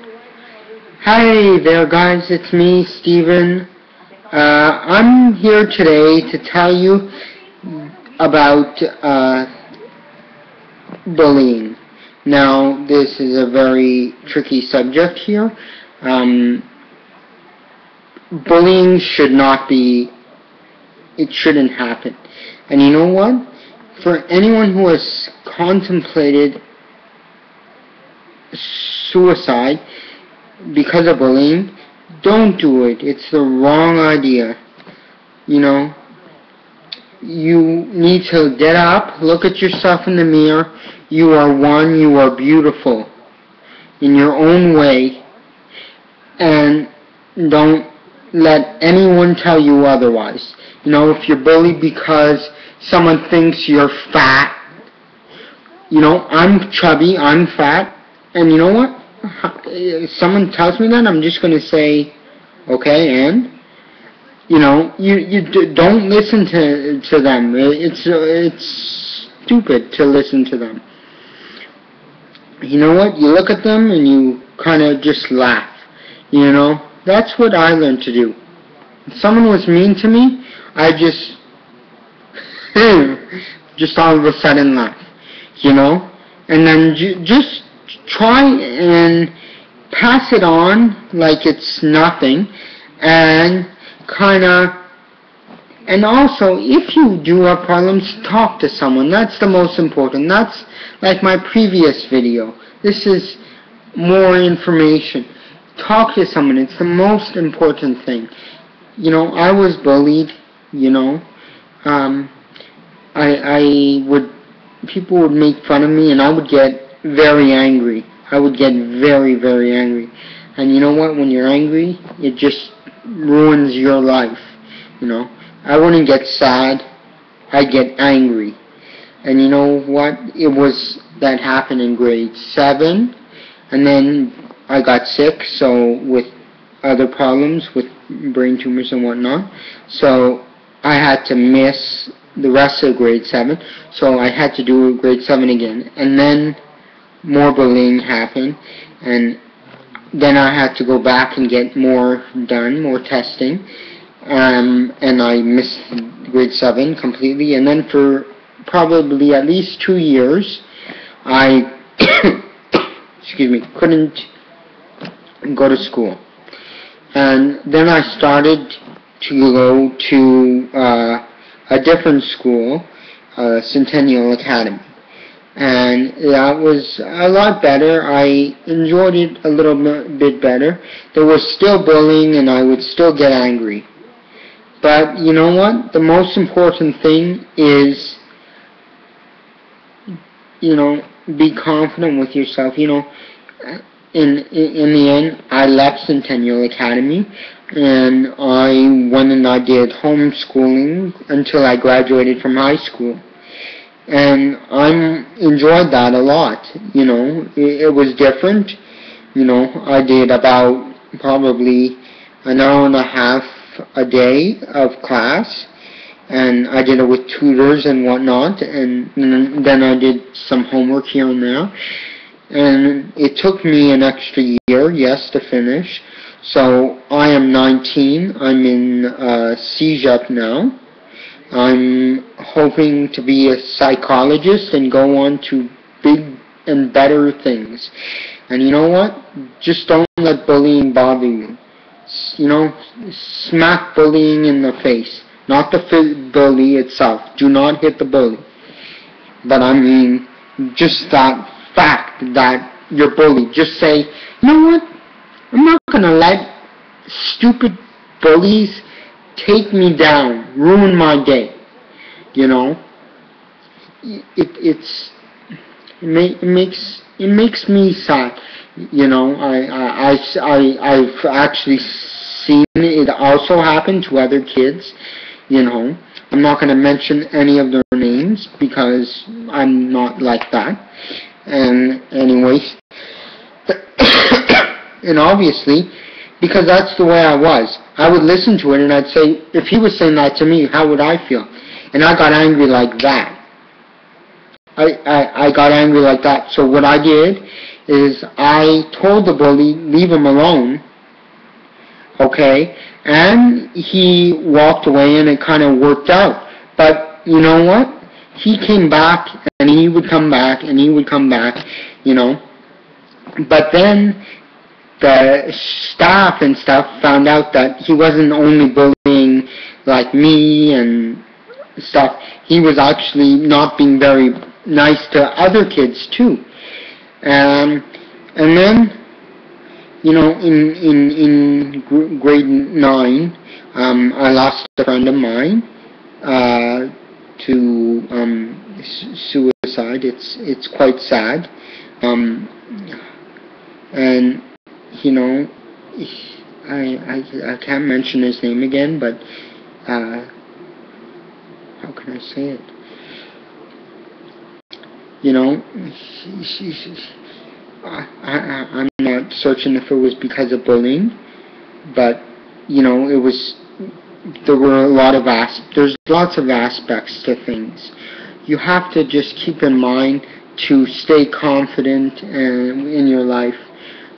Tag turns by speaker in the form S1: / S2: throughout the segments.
S1: Hi there guys, it's me, Steven. I'm here today to tell you about bullying. Now, this is a very tricky subject here. Bullying it shouldn't happen. And you know what? For anyone who has contemplated suicide because of bullying, don't do it. It's the wrong idea. You need to get up, look at yourself in the mirror. You are one, you are beautiful in your own way, and don't let anyone tell you otherwise. If you're bullied because someone thinks you're fat, I'm chubby, I'm fat, and you know what? If someone tells me that, I'm just going to say, okay, and you don't listen to them. It's stupid to listen to them. You know what? You look at them and you kind of just laugh. That's what I learned to do. If someone was mean to me, I just all of a sudden laugh. And then just try and pass it on like it's nothing, and also, if you do have problems, talk to someone. That's the most important. That's like my previous video. This is more information. Talk to someone. It's the most important thing. I was bullied, people would make fun of me, and I would get very angry. I would get very, very angry. And you know what? When you're angry, it just ruins your life. I wouldn't get sad. I'd get angry. And you know what? That happened in grade 7. And then I got sick, so with other problems, with brain tumors and whatnot. So I had to miss the rest of grade 7. So I had to do grade 7 again. And then more bullying happened, and then I had to go back and get more testing, and I missed grade 7 completely, and then for probably at least 2 years, I couldn't go to school. And then I started to go to a different school, Centennial Academy. And that was a lot better. I enjoyed it a little bit better. There was still bullying, and I would still get angry. But you know what? The most important thing is, be confident with yourself. In the end, I left Centennial Academy, and I went and I did homeschooling until I graduated from high school. And I enjoyed that a lot. It was different. I did about probably an hour and a half a day of class, and I did it with tutors and whatnot, and then I did some homework here and there. And it took me an extra year, yes, to finish. So I am 19. I'm in CEGEP now. I'm hoping to be a psychologist and go on to big and better things. And you know what? Just don't let bullying bother you. Smack bullying in the face. Not the bully itself. Do not hit the bully. But I mean, just that fact that you're bullied. Just say, you know what? I'm not going to let stupid bullies take me down, ruin my day. It makes me sad. I've actually seen it also happen to other kids. I'm not going to mention any of their names because I'm not like that. And anyways, and obviously, because that's the way I was. I would listen to it and I'd say, if he was saying that to me, how would I feel? And I got angry like that. I got angry like that. So what I did is I told the bully, leave him alone, okay, and he walked away and it kind of worked out. But you know what? He came back and he would come back and he would come back, you know. But then the staff and stuff found out that he wasn't only bullying like me and stuff. He was actually not being very nice to other kids too. And then, you know, in grade 9, I lost a friend of mine to suicide. It's quite sad. And you know, I can't mention his name again, but how can I say it? You know, I'm not certain if it was because of bullying, but you know, there's lots of aspects to things. You have to just keep in mind to stay confident in your life.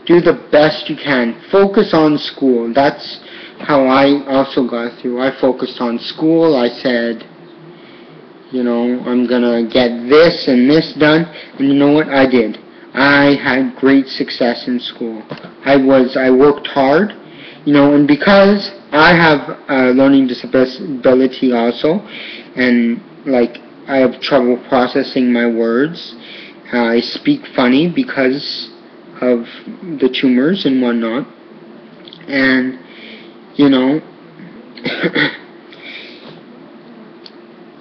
S1: Do the best you can. Focus on school. That's how I also got through. I focused on school. I said, you know, I'm going to get this and this done. And you know what? I did. I had great success in school. I worked hard, you know, and because I have a learning disability also, and like I have trouble processing my words. I speak funny because of the tumors and whatnot. And, you know,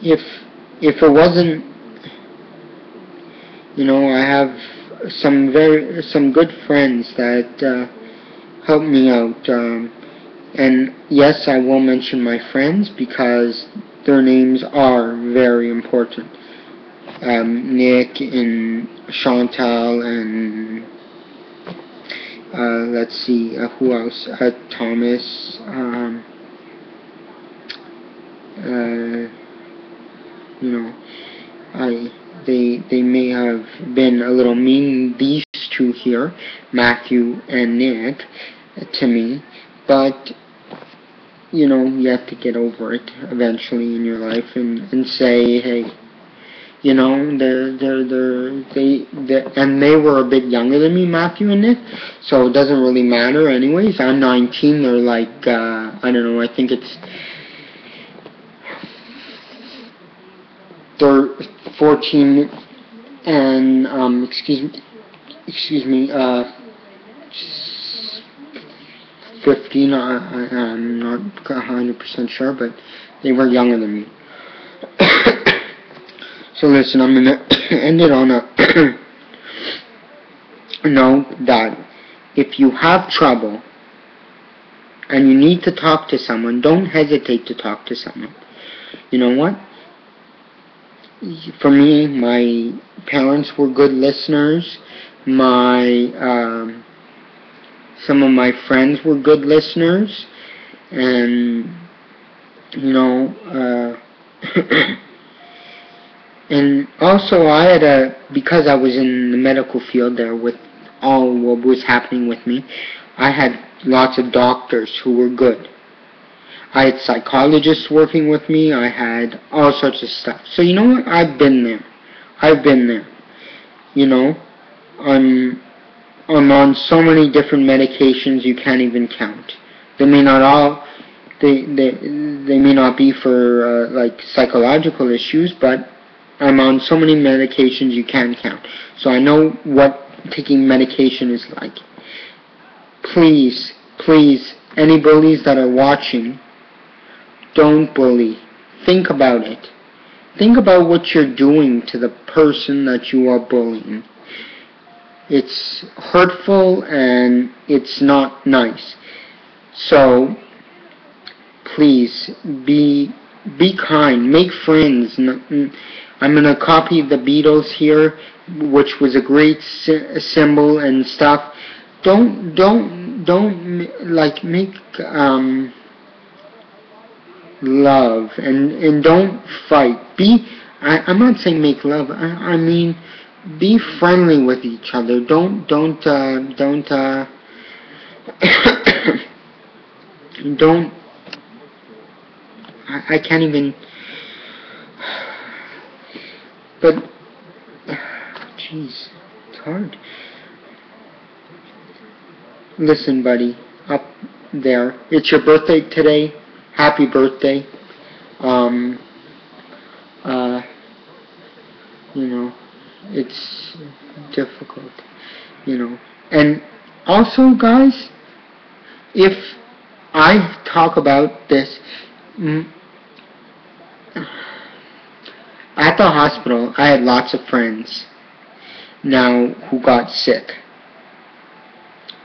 S1: if it wasn't, you know, I have some good friends that help me out. And yes, I will mention my friends because their names are very important. Nick and Chantal and let's see, who else? Thomas. You know, they may have been a little mean, these two here, Matthew and Nick, to me, but you know, you have to get over it eventually in your life and say, hey, you know, they were a bit younger than me, Matthew and Nick, so it doesn't really matter anyways. I'm 19, they're like, I don't know, I think it's 14 and, excuse me, 15, I'm not 100% sure, but they were younger than me. So listen, I'm going to end it on a note that if you have trouble and you need to talk to someone, don't hesitate to talk to someone. You know what? For me, my parents were good listeners. Some of my friends were good listeners, and you know, and also because I was in the medical field there with all what was happening with me, I had lots of doctors who were good. I had psychologists working with me. I had all sorts of stuff. So you know what? I've been there. You know, I'm on so many different medications you can't even count. They may not be for like psychological issues, but I'm on so many medications you can't count. So I know what taking medication is like. Please, any bullies that are watching, don't bully. Think about it. Think about what you're doing to the person that you are bullying. It's hurtful and it's not nice. So, please, be kind. Make friends. I'm going to copy the Beatles here, which was a great symbol and stuff. Don't like make love and don't fight. I'm not saying make love. I mean be friendly with each other. Don't don't. I can't even. But, jeez, it's hard. Listen, buddy, up there. It's your birthday today. Happy birthday. Um, you know, it's difficult, you know. And also, guys, if I talk about this, at the hospital, I had lots of friends now who got sick.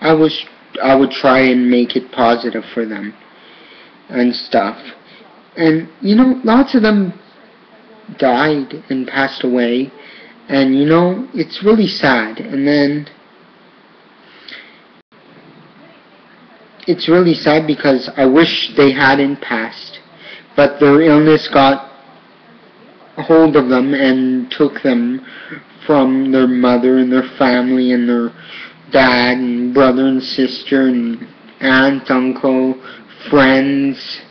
S1: I would try and make it positive for them and stuff. And, you know, lots of them died and passed away. And, you know, it's really sad. And then it's really sad because I wish they hadn't passed. But their illness got a hold of them and took them from their mother and their family and their dad and brother and sister and aunt, uncle, friends.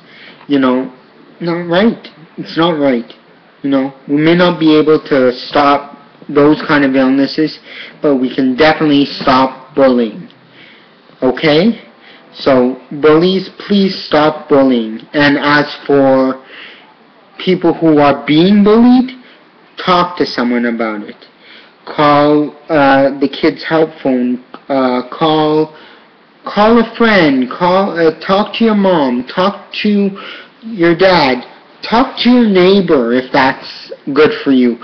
S1: You know, not right. It's not right. You know, we may not be able to stop those kind of illnesses, but we can definitely stop bullying. Okay? So, bullies, please stop bullying. And as for people who are being bullied, talk to someone about it. Call the kids' help phone. Call a friend. Talk to your mom. Talk to your dad. Talk to your neighbor if that's good for you.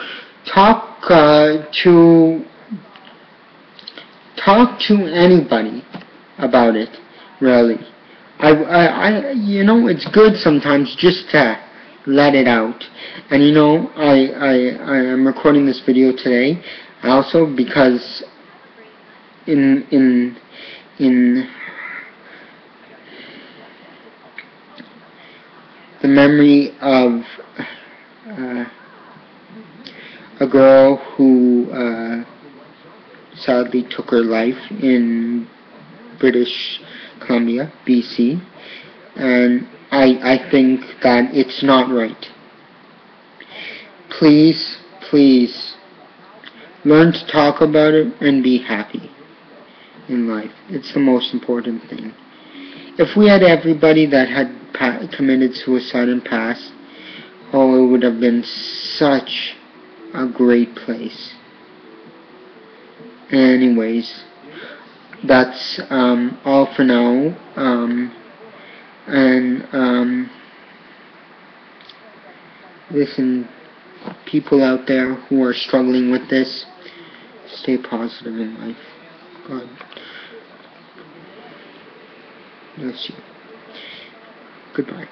S1: Talk to anybody about it. Really, you know, it's good sometimes just to let it out. And you know, I am recording this video today also because in the memory of a girl who sadly took her life in British Columbia, BC, and I think that it's not right. Please, please, learn to talk about it and be happy in life. It's the most important thing. If we had everybody that had committed suicide and passed, oh, it would have been such a great place. Anyways, that's all for now. Listen, people out there who are struggling with this, stay positive in life. God bless you. Goodbye.